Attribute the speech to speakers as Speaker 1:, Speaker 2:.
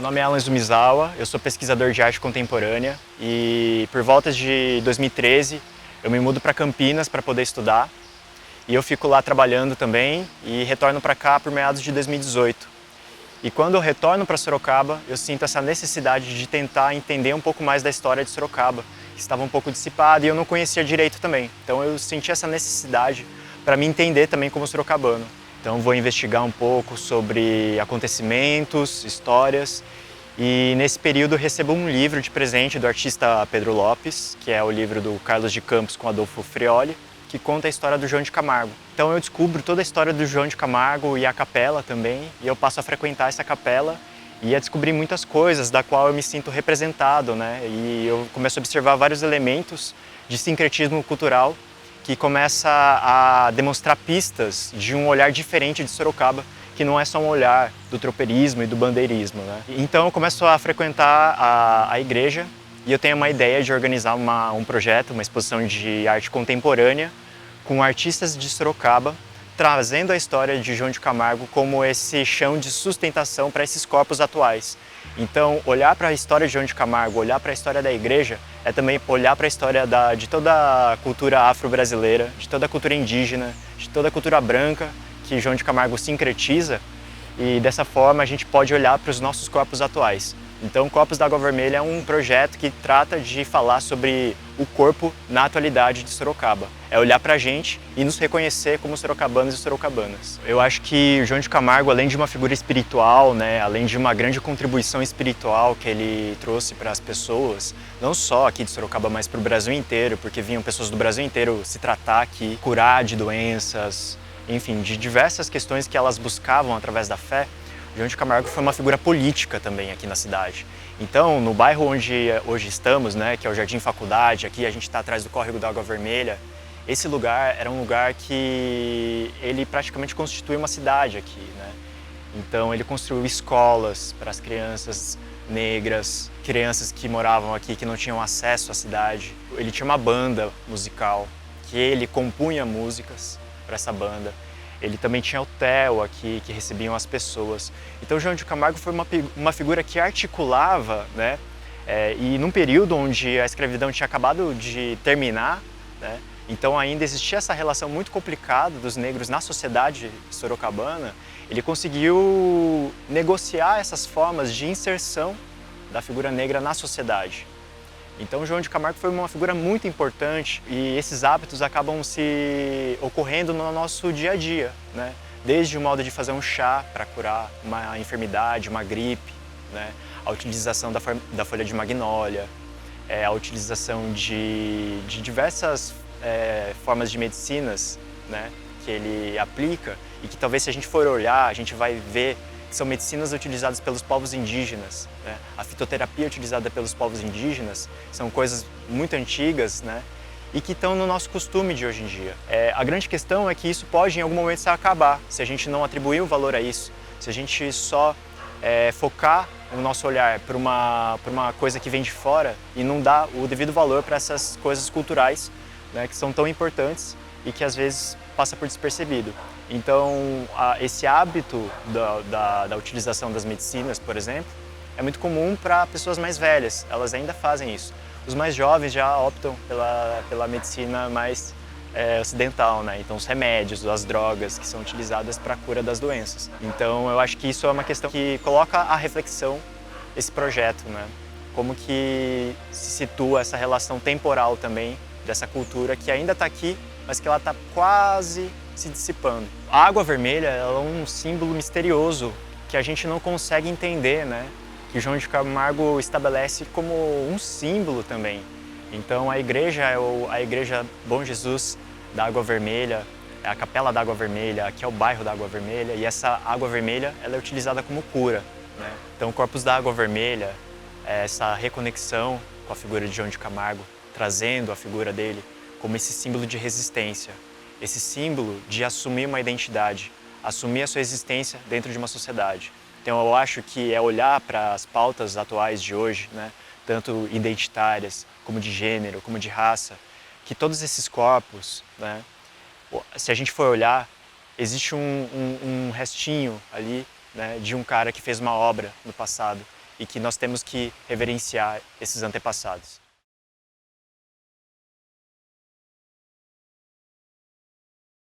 Speaker 1: nome é Alan Zumizawa, eu sou pesquisador de arte contemporânea e por volta de 2013 eu me mudo para Campinas para poder estudar e eu fico lá trabalhando também e retorno para cá por meados de 2018. E quando eu retorno para Sorocaba, eu sinto essa necessidade de tentar entender um pouco mais da história de Sorocaba, que estava um pouco dissipada e eu não conhecia direito também. Então eu senti essa necessidade para me entender também como sorocabano. Então vou investigar um pouco sobre acontecimentos, histórias e nesse período recebo um livro de presente do artista Pedro Lopes, que é o livro do Carlos de Campos com Adolfo Frioli, que conta a história do João de Camargo. Então eu descubro toda a história do João de Camargo e a capela também, e eu passo a frequentar essa capela e a descobrir muitas coisas da qual eu me sinto representado, né? E eu começo a observar vários elementos de sincretismo cultural que começa a demonstrar pistas de um olhar diferente de Sorocaba, que não é só um olhar do tropeirismo e do bandeirismo, né? Então eu começo a frequentar a igreja e eu tenho uma ideia de organizar um projeto, uma exposição de arte contemporânea com artistas de Sorocaba, trazendo a história de João de Camargo como esse chão de sustentação para esses corpos atuais. Então, olhar para a história de João de Camargo, olhar para a história da igreja, é também olhar para a história de toda a cultura afro-brasileira, de toda a cultura indígena, de toda a cultura branca que João de Camargo sincretiza, e dessa forma a gente pode olhar para os nossos corpos atuais. Então, Copos d'Água Vermelha é um projeto que trata de falar sobre o corpo na atualidade de Sorocaba. É olhar pra gente e nos reconhecer como sorocabanos e sorocabanas. Eu acho que o João de Camargo, além de uma figura espiritual, né, além de uma grande contribuição espiritual que ele trouxe para as pessoas, não só aqui de Sorocaba, mas para o Brasil inteiro, porque vinham pessoas do Brasil inteiro se tratar aqui, curar de doenças, enfim, de diversas questões que elas buscavam através da fé. João de Camargo foi uma figura política também aqui na cidade. Então, no bairro onde hoje estamos, né, que é o Jardim Faculdade, aqui a gente está atrás do Córrego da Água Vermelha, esse lugar era um lugar que ele praticamente constitui uma cidade aqui, né? Então, ele construiu escolas para as crianças negras, crianças que moravam aqui, que não tinham acesso à cidade. Ele tinha uma banda musical, que ele compunha músicas para essa banda. Ele também tinha hotel aqui, que recebiam as pessoas. Então, João de Camargo foi uma figura que articulava, né? E num período onde a escravidão tinha acabado de terminar, né? Então ainda existia essa relação muito complicada dos negros na sociedade sorocabana, ele conseguiu negociar essas formas de inserção da figura negra na sociedade. Então, João de Camargo foi uma figura muito importante e esses hábitos acabam se ocorrendo no nosso dia a dia, né? Desde o modo de fazer um chá para curar uma enfermidade, uma gripe, né? A utilização da folha de magnólia, a utilização de diversas formas de medicinas, né? Que ele aplica e que talvez se a gente for olhar, a gente vai ver são medicinas utilizadas pelos povos indígenas, né? A fitoterapia utilizada pelos povos indígenas são coisas muito antigas, né? E que estão no nosso costume de hoje em dia. A grande questão é que isso pode em algum momento se acabar, se a gente não atribuir o valor a isso, se a gente só focar o nosso olhar para uma coisa que vem de fora e não dar o devido valor para essas coisas culturais, né, que são tão importantes e que às vezes passa por despercebido. Então, esse hábito da utilização das medicinas, por exemplo, é muito comum para pessoas mais velhas, elas ainda fazem isso. Os mais jovens já optam pela medicina mais ocidental, né? Então, os remédios, as drogas que são utilizadas para a cura das doenças. Então, eu acho que isso é uma questão que coloca à reflexão esse projeto, né? Como que se situa essa relação temporal também dessa cultura que ainda está aqui, mas que ela está quase se dissipando. A água vermelha é um símbolo misterioso que a gente não consegue entender, né? Que João de Camargo estabelece como um símbolo também. Então a igreja é a Igreja Bom Jesus da Água Vermelha, é a Capela da Água Vermelha, aqui é o bairro da Água Vermelha, e essa água vermelha ela é utilizada como cura, né? Então o Corpos da Água Vermelha é essa reconexão com a figura de João de Camargo, trazendo a figura dele como esse símbolo de resistência, esse símbolo de assumir uma identidade, assumir a sua existência dentro de uma sociedade. Então eu acho que é olhar para as pautas atuais de hoje, né, tanto identitárias, como de gênero, como de raça, que todos esses corpos, né, se a gente for olhar, existe um restinho ali, né, de um cara que fez uma obra no passado e que nós temos que reverenciar esses antepassados.